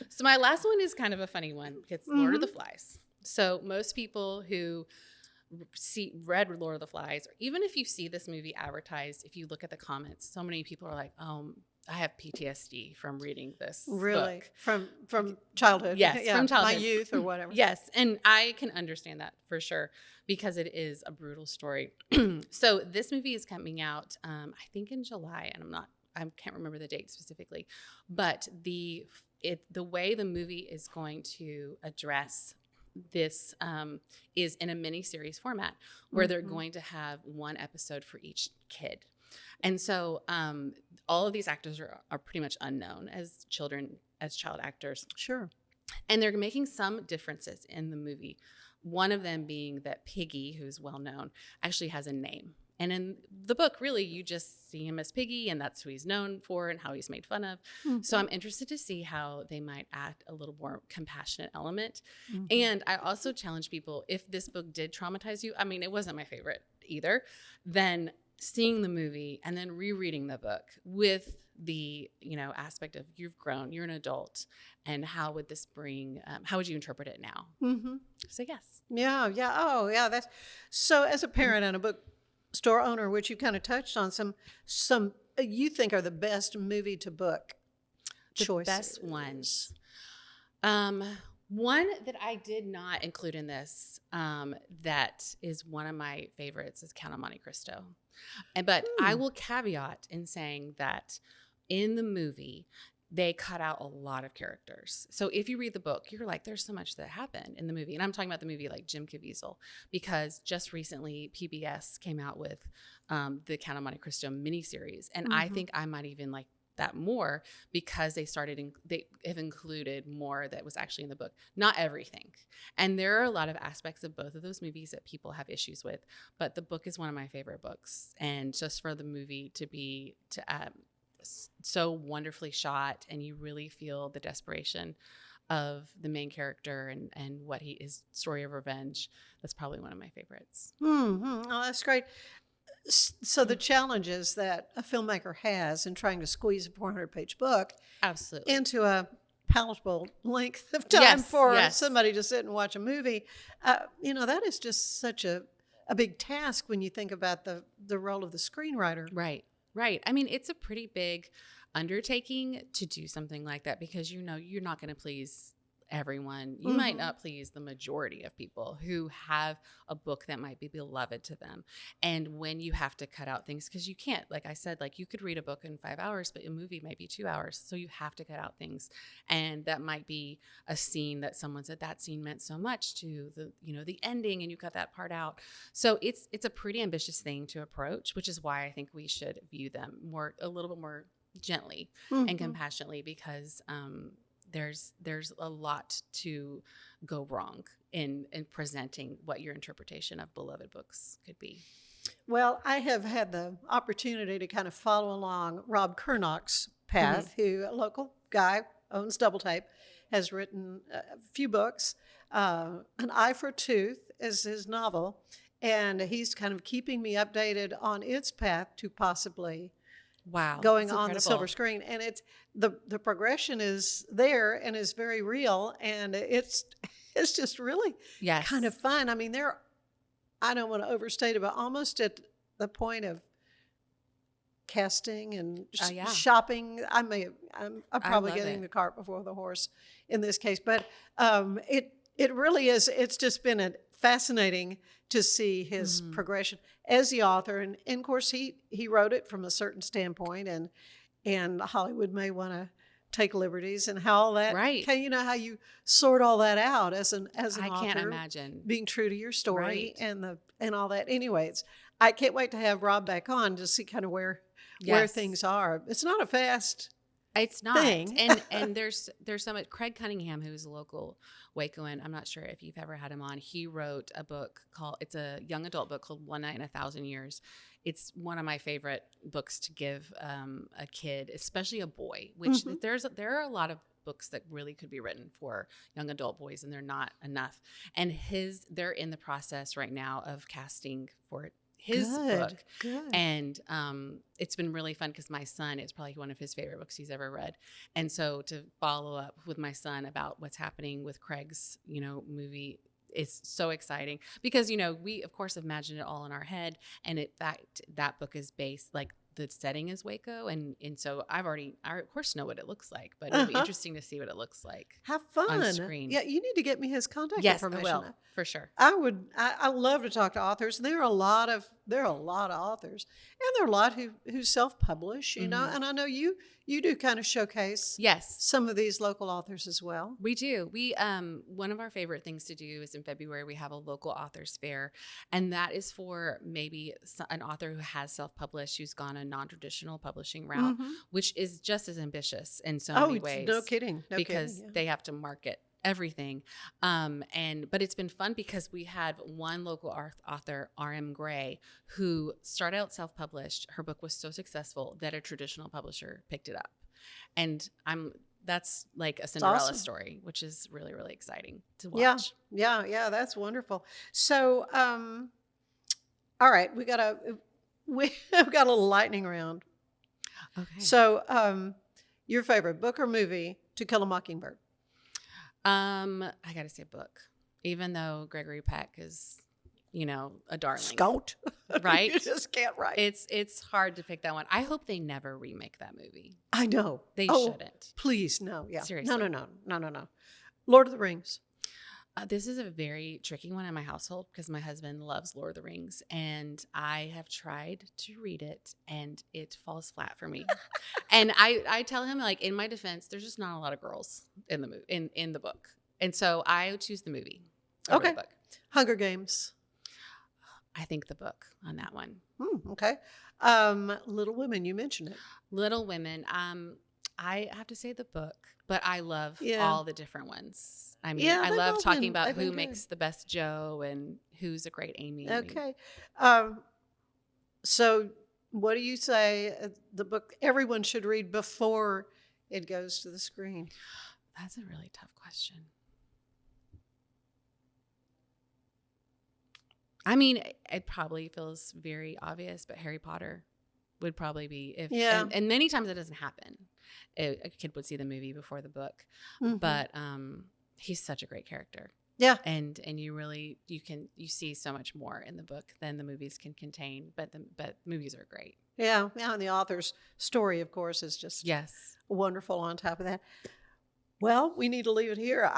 So my last one is kind of a funny one. It's Lord of the Flies. So most people who read Lord of the Flies, or even if you see this movie advertised, if you look at the comments, so many people are like, I have PTSD from reading this really book. From childhood. Yes, from childhood. My youth or whatever. Yes, and I can understand that for sure, because it is a brutal story. So this movie is coming out I think in July, and I can't remember the date specifically, but the way the movie is going to address this is in a mini series format where they're going to have one episode for each kid. And so all of these actors are pretty much unknown as child actors. Sure. And they're making some differences in the movie. One of them being that Piggy, who's well known, actually has a name. And in the book, really, you just see him as Piggy, and that's who he's known for and how he's made fun of. Mm-hmm. So I'm interested to see how they might add a little more compassionate element. Mm-hmm. And I also challenge people, if this book did traumatize you, I mean, it wasn't my favorite either, then seeing the movie and then rereading the book with the, aspect of you've grown, you're an adult, and how would this how would you interpret it now? Mm-hmm. So yes. Yeah. Oh, yeah. That's so. As a parent and a book store owner, which you kind of touched on, some you think are the best movie to book choices. The best ones. One that I did not include in this, that is one of my favorites, is Count of Monte Cristo. But I will caveat in saying that in the movie, they cut out a lot of characters. So if you read the book, you're like, there's so much that happened in the movie. And I'm talking about the movie like Jim Caviezel, because just recently PBS came out with the Count of Monte Cristo miniseries. And I think I might even like that more, because they have included more that was actually in the book. Not everything. And there are a lot of aspects of both of those movies that people have issues with, but the book is one of my favorite books. And just for the movie to be so wonderfully shot, and you really feel the desperation of the main character and what his story of revenge, that's probably one of my favorites. Oh, that's great. So the challenges that a filmmaker has in trying to squeeze a 400-page book absolutely into a palatable length of time for somebody to sit and watch a movie, that is just such a big task when you think about the role of the screenwriter. Right. I mean, it's a pretty big undertaking to do something like that, because you're not going to please everyone. You might not please the majority of people who have a book that might be beloved to them. And when you have to cut out things, because you can't, like I said, like you could read a book in 5 hours, but a movie might be 2 hours. So you have to cut out things. And that might be a scene that someone said that scene meant so much to the ending, and you cut that part out. So it's a pretty ambitious thing to approach, which is why I think we should view them a little bit more gently and compassionately, because there's a lot to go wrong in presenting what your interpretation of beloved books could be. Well, I have had the opportunity to kind of follow along Rob Kernock's path, who, a local guy, owns Double Tape, has written a few books. An Eye for a Tooth is his novel, and he's kind of keeping me updated on its path to possibly Wow. going that's on the silver incredible. screen. And it's the progression is there and is very real. And it's just really Yes. kind of fun. I mean, I don't want to overstate it, but almost at the point of casting and Yeah. shopping. I'm probably love getting it. the cart before the horse in this case, but it really is. It's just been fascinating to see his progression as the author, and of course he wrote it from a certain standpoint, and Hollywood may want to take liberties and how all that. Right. You know how you sort all that out as an author. I can't imagine. Being true to your story Right. and all that. Anyways, I can't wait to have Rob back on to see kind of where Yes. things are. It's not a fast It's not. thing. And there's so much. Craig Cunningham, who's a local Wacoan, I'm not sure if you've ever had him on. He wrote a book it's a young adult book called One Night in 1,000 Years. It's one of my favorite books to give a kid, especially a boy, which there are a lot of books that really could be written for young adult boys, and they're not enough. And they're in the process right now of casting for his book. Good. And it's been really fun because my son, it's probably one of his favorite books he's ever read. And so to follow up with my son about what's happening with Craig's, movie, it's so exciting because, we of course imagined it all in our head. And that book is based, like, the setting is Waco. And so I of course know what it looks like, but it'll be interesting to see what it looks like. Have fun on screen. Yeah, you need to get me his contact Yes, I information. will, for sure. I love to talk to authors. There are a lot of authors, and there are a lot who self-publish, and I know you do kind of showcase some of these local authors as well. We do. We one of our favorite things to do is in February we have a local authors fair, and that is for maybe an author who has self-published, who's gone a non-traditional publishing route, which is just as ambitious in so many ways. No kidding. Because they have to market everything. But it's been fun because we had one local author, R.M. Gray, who started out self-published. Her book was so successful that a traditional publisher picked it up. And that's like a Cinderella story, which is really, really exciting to watch. Yeah, that's wonderful. So, all right, we've got a little lightning round. Okay. So, your favorite book or movie, To Kill a Mockingbird? I got to say book, even though Gregory Peck is, a darling. Scout. Right? You just can't write. It's hard to pick that one. I hope they never remake that movie. I know. They shouldn't. Please, no. Yeah. Seriously. No. Lord of the Rings. This is a very tricky one in my household because my husband loves Lord of the Rings, and I have tried to read it, and it falls flat for me. And I tell him, like, in my defense, there's just not a lot of girls in the in the book, and so I choose the movie. Over the book. Hunger Games. I think the book on that one. Okay. Little Women. You mentioned it. Little Women. I have to say the book, but I love all the different ones. I mean, I love talking about who makes the best Joe and who's a great Amy. Okay. So what do you say the book everyone should read before it goes to the screen? That's a really tough question. I mean, it probably feels very obvious, but Harry Potter would probably be and many times it doesn't happen. A kid would see the movie before the book, but he's such a great character. Yeah, and you see so much more in the book than the movies can contain. But movies are great. Yeah, and the author's story, of course, is just wonderful. On top of that. Well, we need to leave it here.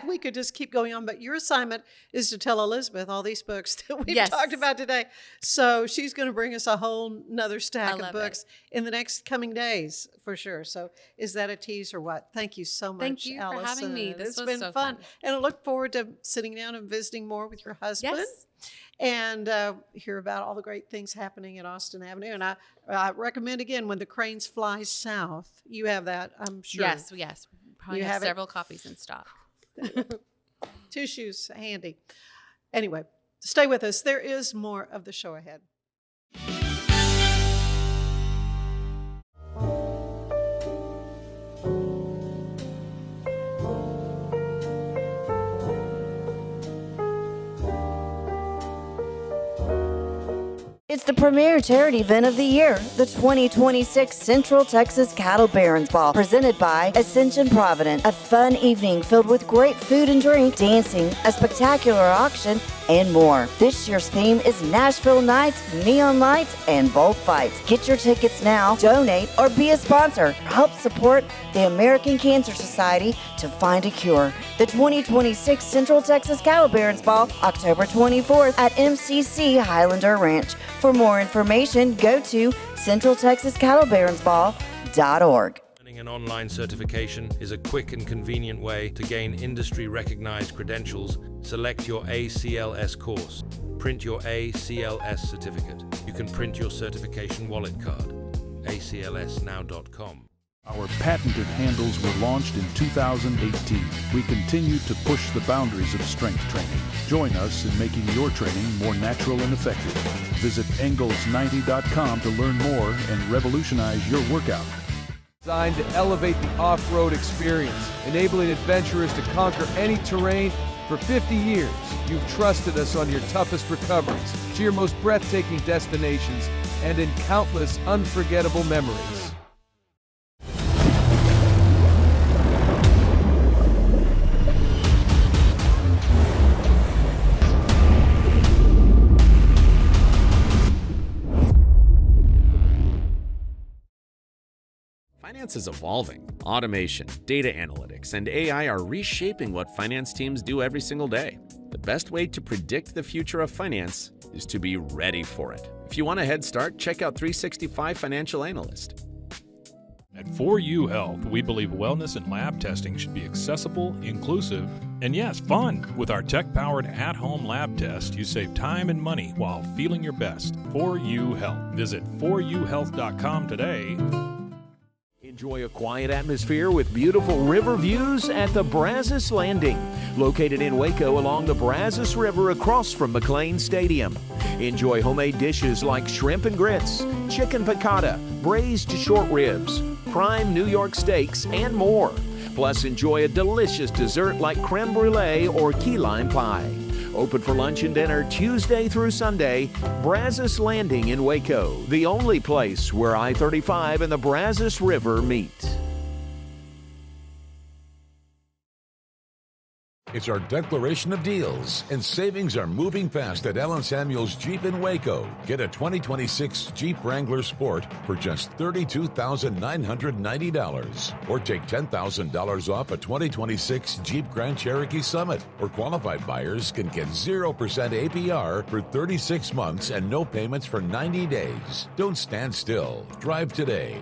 We could just keep going on, but your assignment is to tell Elizabeth all these books that we've talked about today. So she's going to bring us a whole nother stack of books in the next coming days, for sure. So is that a tease or what? Thank you so much, Thank you Alison. for having me. This It's was been so fun. And I look forward to sitting down and visiting more with your husband. Yes. And hear about all the great things happening at Austin Avenue. And I recommend, again, When the Cranes Fly South. You have that, I'm sure. Yes. Probably have several copies in stock. Tissues handy. Anyway, stay with us. There is more of the show ahead. It's the premier charity event of the year, the 2026 Central Texas Cattle Barons Ball, presented by Ascension Providence. A fun evening filled with great food and drink, dancing, a spectacular auction, and more. This year's theme is Nashville Nights, Neon Lights, and Bullfights. Get your tickets now, donate, or be a sponsor. Help support the American Cancer Society to find a cure. The 2026 Central Texas Cattle Barons Ball, October 24th at MCC Highlander Ranch. For more information, go to centraltexascattlebaronsball.org. Earning an online certification is a quick and convenient way to gain industry-recognized credentials. Select your ACLS course. Print your ACLS certificate. You can print your certification wallet card. aclsnow.com. Our patented handles were launched in 2018. We continue to push the boundaries of strength training. Join us in making your training more natural and effective. Visit Engels90.com to learn more and revolutionize your workout. Designed to elevate the off-road experience, enabling adventurers to conquer any terrain. For 50 years, you've trusted us on your toughest recoveries, to your most breathtaking destinations, and in countless unforgettable memories. Finance is evolving. Automation, data analytics, and AI are reshaping what finance teams do every single day. The best way to predict the future of finance is to be ready for it. If you want a head start, check out 365 Financial Analyst. At 4U Health, we believe wellness and lab testing should be accessible, inclusive, and yes, fun. With our tech-powered at-home lab test, you save time and money while feeling your best. 4U Health. Visit 4uhealth.com today. Enjoy a quiet atmosphere with beautiful river views at the Brazos Landing, located in Waco along the Brazos River across from McLean Stadium. Enjoy homemade dishes like shrimp and grits, chicken piccata, braised short ribs, prime New York steaks, and more. Plus, enjoy a delicious dessert like creme brulee or key lime pie. Open for lunch and dinner Tuesday through Sunday. Brazos Landing in Waco, the only place where I-35 and the Brazos River meet. It's our declaration of deals, and savings are moving fast at Allen Samuels Jeep in Waco. Get a 2026 Jeep Wrangler Sport for just $32,990. Or take $10,000 off a 2026 Jeep Grand Cherokee Summit. Or qualified buyers can get 0% APR for 36 months and no payments for 90 days. Don't stand still. Drive today.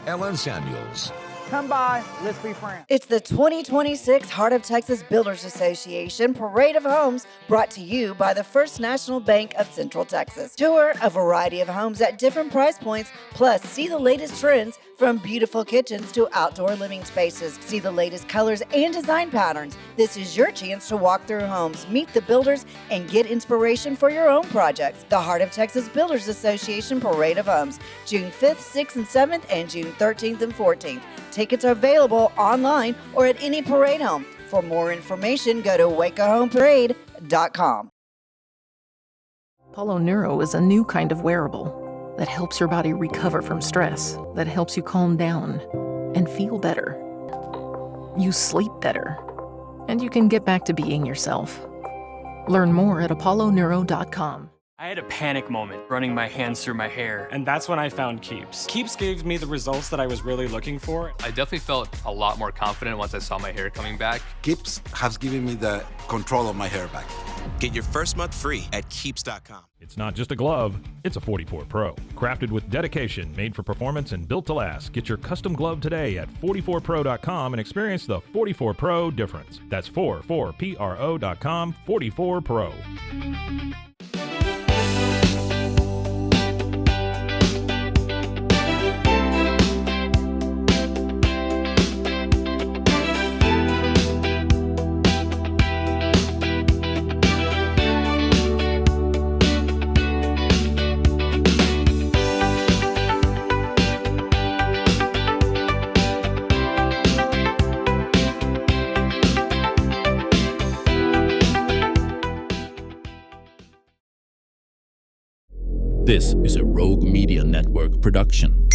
Allen Samuels. Come by, let's be friends. It's the 2026 Heart of Texas Builders Association Parade of Homes, brought to you by the First National Bank of Central Texas. Tour a variety of homes at different price points, plus see the latest trends from beautiful kitchens to outdoor living spaces. See the latest colors and design patterns. This is your chance to walk through homes, meet the builders, and get inspiration for your own projects. The Heart of Texas Builders Association Parade of Homes, June 5th, 6th, and 7th, and June 13th and 14th. Tickets are available online or at any parade home. For more information, go to wacohomeparade.com. Apollo Neuro is a new kind of wearable that helps your body recover from stress, that helps you calm down and feel better. You sleep better, and you can get back to being yourself. Learn more at apolloneuro.com. I had a panic moment running my hands through my hair, and that's when I found Keeps. Keeps gave me the results that I was really looking for. I definitely felt a lot more confident once I saw my hair coming back. Keeps has given me the control of my hair back. Get your first month free at Keeps.com. It's not just a glove, it's a 44 Pro. Crafted with dedication, made for performance, and built to last. Get your custom glove today at 44pro.com and experience the 44 Pro difference. That's 44pro.com, 44 Pro. This is a Rogue Media Network production.